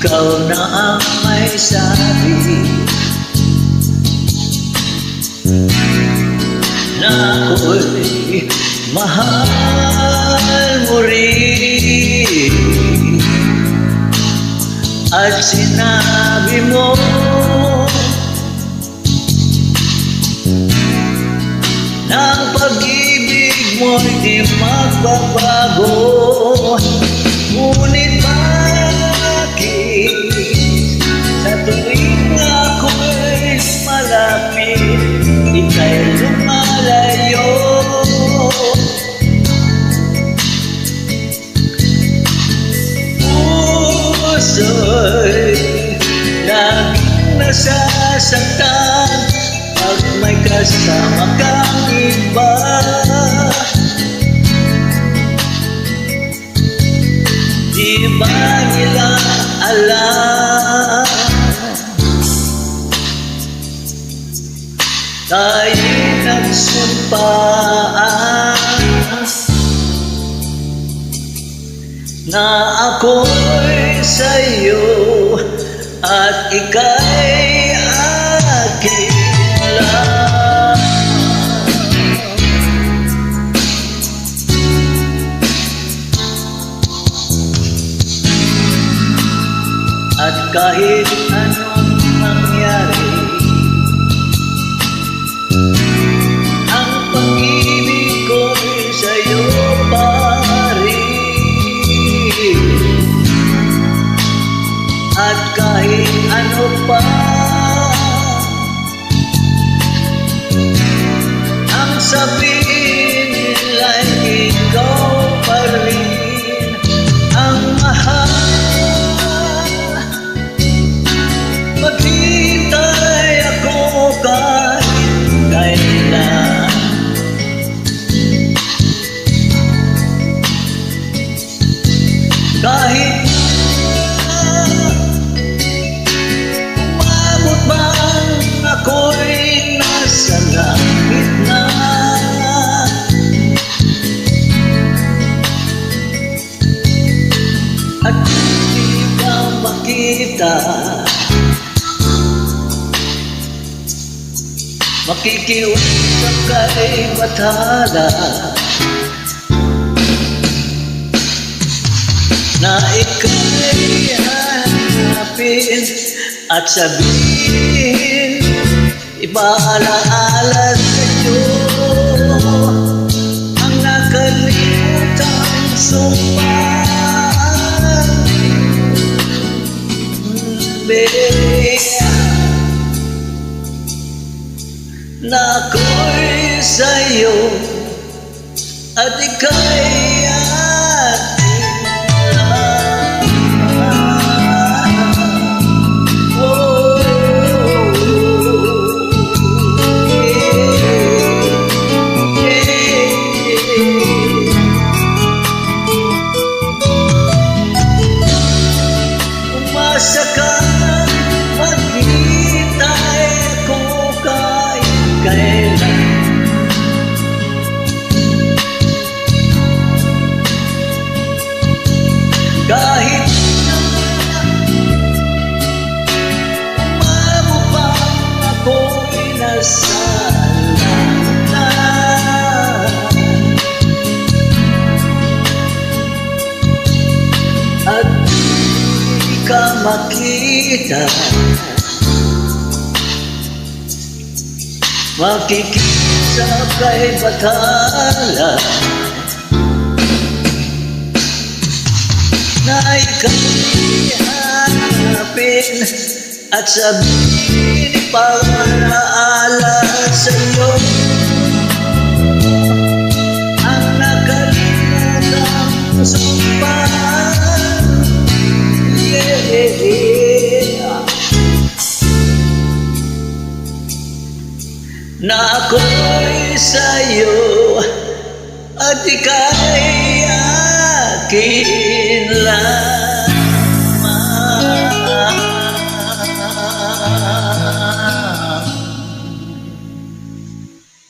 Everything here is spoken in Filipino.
ikaw na ang may sabi na ako'y mahal mo rin. At sinabi mo na ang pag-ibig mo'y di magbabago. Ngunit bakit sa tuwing ako'y malapit, ika'y lumalayo? Puso'y laging nasasaktan pag may kasama kang iba. Di ba nila alam tayo'y nagsumpaan na ako'y sa'yo at ika'y akin lang. At kahit anong mangyari, ang pag-ibig ko'y sa'yo pa rin. At kahit ano pa ang sabihin nila'y ikaw pa rin ang mahal. Maghintay ako kahit kailan, kahit umabot bang ako'y nasa langit na. At hindi ka makita, makikiusap kay bathala na ika'y hanapin at sabihin, ipaalaala sa'yo ang nakalimutang sumpaan. Na ako'y sa'yo at ika'y akin lang. Oh, yeah, yeah. Umasa ka, maghintay ako kailan. Kahit umabo pa ako'y nasa lantan at di ka makita, makikisap kay bathala na ika'y hanapin at sabihin, ipag-alaala sa'yo ang nakalimutang sumpaan. Yeah. Na ako'y sa'yo at ika'y akin lang.